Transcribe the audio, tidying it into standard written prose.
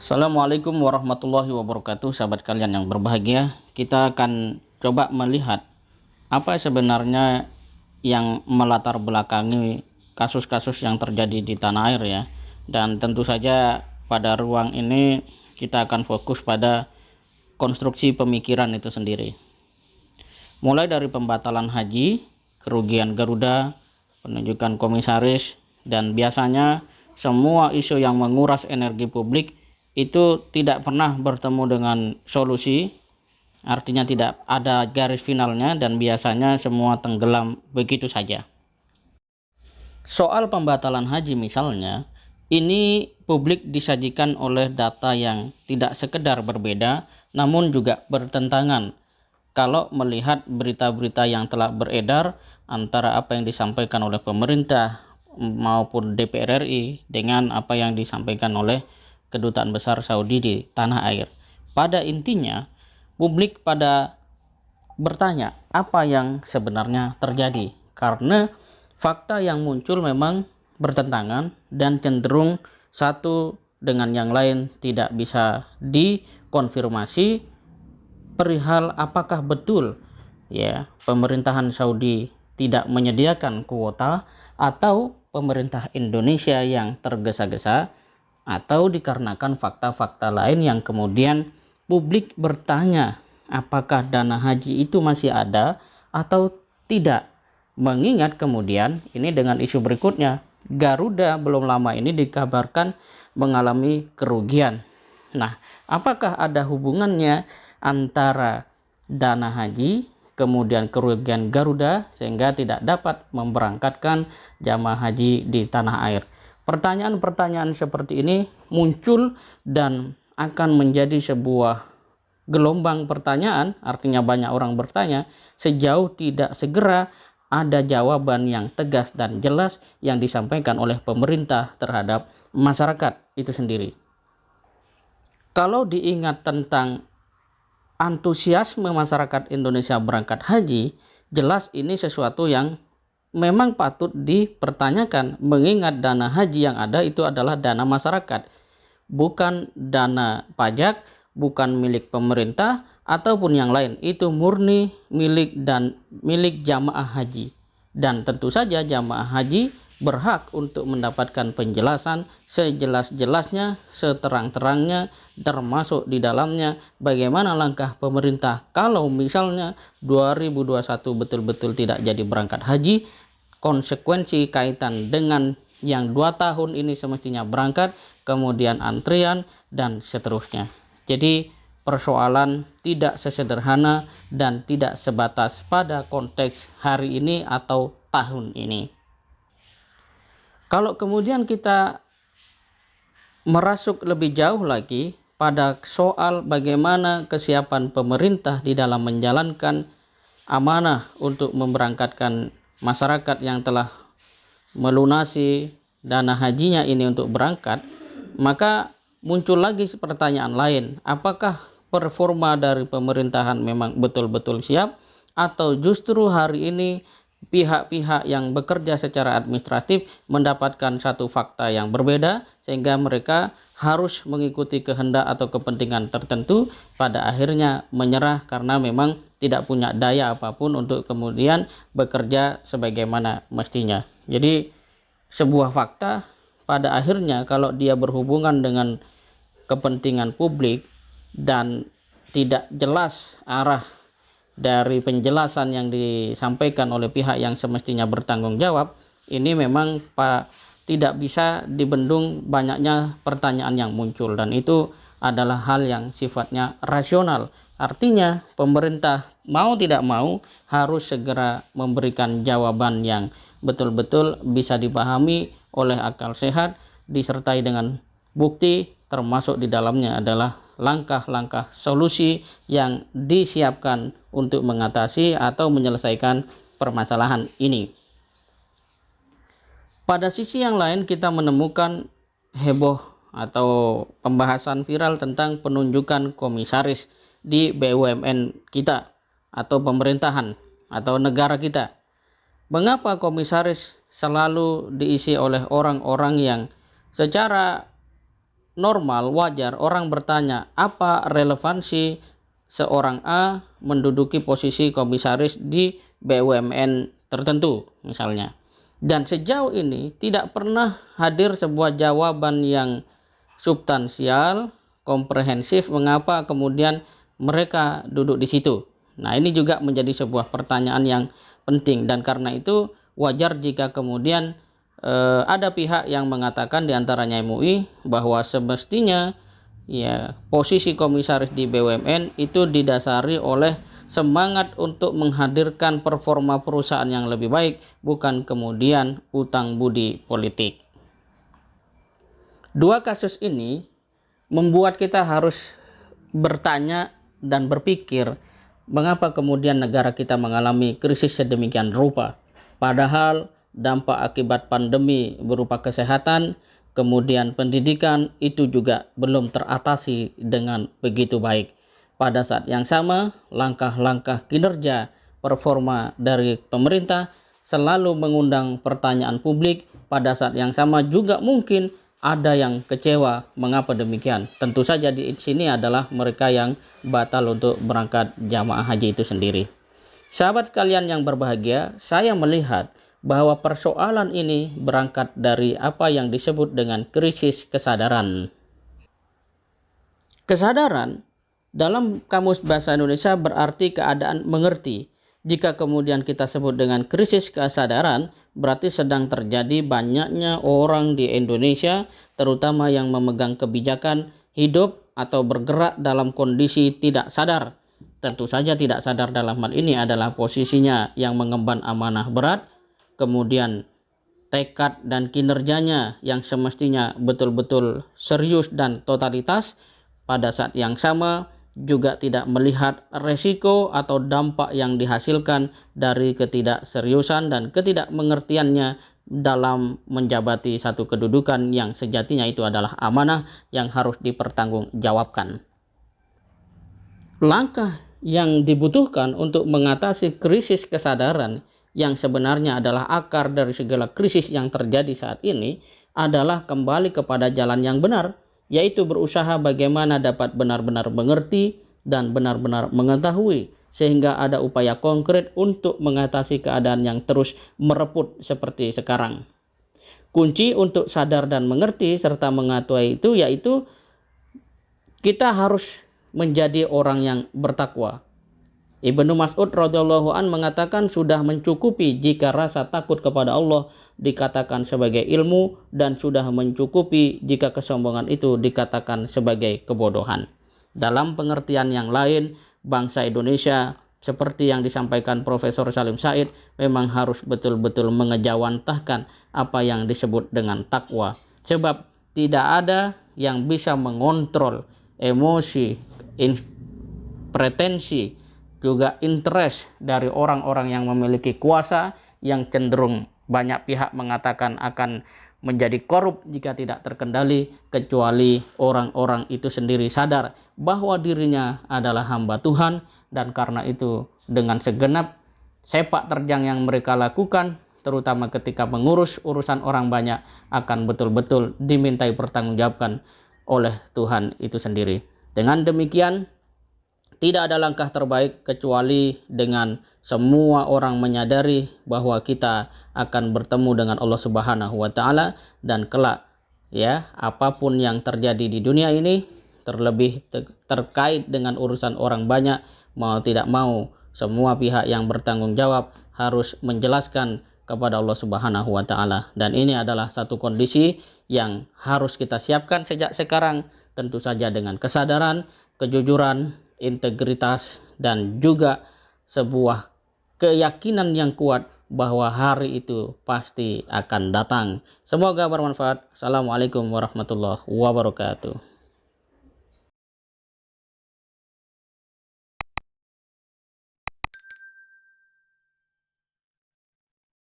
Assalamualaikum warahmatullahi wabarakatuh, sahabat kalian yang berbahagia. Kita akan coba melihat apa sebenarnya yang melatar belakangi kasus-kasus yang terjadi di tanah air ya. Dan tentu saja pada ruang ini kita akan fokus pada konstruksi pemikiran itu sendiri. Mulai dari pembatalan haji, kerugian Garuda, penunjukan komisaris, dan biasanya semua isu yang menguras energi publik itu tidak pernah bertemu dengan solusi, artinya tidak ada garis finalnya dan biasanya semua tenggelam begitu saja. Soal pembatalan haji misalnya, ini publik disajikan oleh data yang tidak sekedar berbeda namun juga bertentangan kalau melihat berita-berita yang telah beredar antara apa yang disampaikan oleh pemerintah maupun DPR RI dengan apa yang disampaikan oleh Kedutaan Besar Saudi di tanah air. Pada intinya, publik pada bertanya apa yang sebenarnya terjadi, karena fakta yang muncul memang bertentangan dan cenderung satu dengan yang lain tidak bisa dikonfirmasi perihal apakah betul ya pemerintahan Saudi tidak menyediakan kuota atau pemerintah Indonesia yang tergesa-gesa, atau dikarenakan fakta-fakta lain yang kemudian publik bertanya apakah dana haji itu masih ada atau tidak. Mengingat kemudian ini dengan isu berikutnya, Garuda belum lama ini dikabarkan mengalami kerugian. Nah, apakah ada hubungannya antara dana haji kemudian kerugian Garuda sehingga tidak dapat memberangkatkan jamaah haji di tanah air? Pertanyaan-pertanyaan seperti ini muncul dan akan menjadi sebuah gelombang pertanyaan, artinya banyak orang bertanya, sejauh tidak segera ada jawaban yang tegas dan jelas yang disampaikan oleh pemerintah terhadap masyarakat itu sendiri. Kalau diingat tentang antusiasme masyarakat Indonesia berangkat haji, jelas ini sesuatu yang memang patut dipertanyakan, mengingat dana haji yang ada itu adalah dana masyarakat, bukan dana pajak, bukan milik pemerintah ataupun yang lain. Itu murni milik jamaah haji, dan tentu saja jamaah haji berhak untuk mendapatkan penjelasan sejelas-jelasnya, seterang-terangnya, termasuk di dalamnya bagaimana langkah pemerintah kalau misalnya 2021 betul-betul tidak jadi berangkat haji, konsekuensi kaitan dengan yang 2 tahun ini semestinya berangkat, kemudian antrian dan seterusnya. Jadi persoalan tidak sesederhana dan tidak sebatas pada konteks hari ini atau tahun ini. Kalau kemudian kita merasuk lebih jauh lagi pada soal bagaimana kesiapan pemerintah di dalam menjalankan amanah untuk memberangkatkan masyarakat yang telah melunasi dana hajinya ini untuk berangkat, maka muncul lagi pertanyaan lain. Apakah performa dari pemerintahan memang betul-betul siap, atau justru hari ini pihak-pihak yang bekerja secara administratif mendapatkan satu fakta yang berbeda sehingga mereka harus mengikuti kehendak atau kepentingan tertentu, pada akhirnya menyerah karena memang tidak punya daya apapun untuk kemudian bekerja sebagaimana mestinya. Jadi sebuah fakta pada akhirnya kalau dia berhubungan dengan kepentingan publik dan tidak jelas arah dari penjelasan yang disampaikan oleh pihak yang semestinya bertanggung jawab, ini memang tidak bisa dibendung banyaknya pertanyaan yang muncul, dan itu adalah hal yang sifatnya rasional. Artinya pemerintah mau tidak mau harus segera memberikan jawaban yang betul-betul bisa dipahami oleh akal sehat disertai dengan bukti, termasuk di dalamnya adalah langkah-langkah solusi yang disiapkan untuk mengatasi atau menyelesaikan permasalahan ini. Pada sisi yang lain kita menemukan heboh atau pembahasan viral tentang penunjukan komisaris di BUMN kita atau pemerintahan atau negara kita. Mengapa komisaris selalu diisi oleh orang-orang yang secara normal, wajar orang bertanya apa relevansi seorang A menduduki posisi komisaris di BUMN tertentu misalnya. Dan sejauh ini tidak pernah hadir sebuah jawaban yang substansial, komprehensif mengapa kemudian mereka duduk di situ. Nah, ini juga menjadi sebuah pertanyaan yang penting, dan karena itu wajar jika kemudian ada pihak yang mengatakan diantaranya MUI bahwa semestinya ya posisi komisaris di BUMN itu didasari oleh semangat untuk menghadirkan performa perusahaan yang lebih baik, bukan kemudian utang budi politik. Dua kasus ini membuat kita harus bertanya dan berpikir mengapa kemudian negara kita mengalami krisis sedemikian rupa, padahal dampak akibat pandemi berupa kesehatan, kemudian pendidikan itu juga belum teratasi dengan begitu baik. Pada saat yang sama, langkah-langkah kinerja performa dari pemerintah selalu mengundang pertanyaan publik. Pada saat yang sama juga mungkin ada yang kecewa mengapa demikian. Tentu saja di sini adalah mereka yang batal untuk berangkat jamaah haji itu sendiri. Sahabat kalian yang berbahagia, saya melihat bahwa persoalan ini berangkat dari apa yang disebut dengan krisis kesadaran. Kesadaran dalam Kamus Bahasa Indonesia berarti keadaan mengerti. Jika kemudian kita sebut dengan krisis kesadaran, berarti sedang terjadi banyaknya orang di Indonesia, terutama yang memegang kebijakan, hidup atau bergerak dalam kondisi tidak sadar. Tentu saja tidak sadar dalam hal ini adalah posisinya yang mengemban amanah berat, kemudian tekad dan kinerjanya yang semestinya betul-betul serius dan totalitas, pada saat yang sama juga tidak melihat resiko atau dampak yang dihasilkan dari ketidakseriusan dan ketidakmengertiannya dalam menjabati satu kedudukan yang sejatinya itu adalah amanah yang harus dipertanggungjawabkan. Langkah yang dibutuhkan untuk mengatasi krisis kesadaran yang sebenarnya adalah akar dari segala krisis yang terjadi saat ini adalah kembali kepada jalan yang benar, yaitu berusaha bagaimana dapat benar-benar mengerti dan benar-benar mengetahui, sehingga ada upaya konkret untuk mengatasi keadaan yang terus mereput seperti sekarang. Kunci untuk sadar dan mengerti serta mengetahui itu yaitu kita harus menjadi orang yang bertakwa. Ibnu Mas'ud radhiyallahu an mengatakan sudah mencukupi jika rasa takut kepada Allah dikatakan sebagai ilmu, dan sudah mencukupi jika kesombongan itu dikatakan sebagai kebodohan. Dalam pengertian yang lain, bangsa Indonesia seperti yang disampaikan Profesor Salim Said memang harus betul-betul mengejawantahkan apa yang disebut dengan takwa. Sebab tidak ada yang bisa mengontrol emosi, pretensi, juga interest dari orang-orang yang memiliki kuasa, yang cenderung banyak pihak mengatakan akan menjadi korup jika tidak terkendali, kecuali orang-orang itu sendiri sadar bahwa dirinya adalah hamba Tuhan, dan karena itu dengan segenap sepak terjang yang mereka lakukan, terutama ketika mengurus urusan orang banyak, akan betul-betul dimintai pertanggungjawabkan oleh Tuhan itu sendiri. Dengan demikian, tidak ada langkah terbaik kecuali dengan semua orang menyadari bahwa kita akan bertemu dengan Allah Subhanahu wa taala, dan kelak ya, apapun yang terjadi di dunia ini, terlebih terkait dengan urusan orang banyak, mau tidak mau semua pihak yang bertanggung jawab harus menjelaskan kepada Allah Subhanahu wa taala, dan ini adalah satu kondisi yang harus kita siapkan sejak sekarang, tentu saja dengan kesadaran, kejujuran, integritas, dan juga sebuah keyakinan yang kuat bahwa hari itu pasti akan datang. Semoga bermanfaat. Assalamualaikum warahmatullahi wabarakatuh.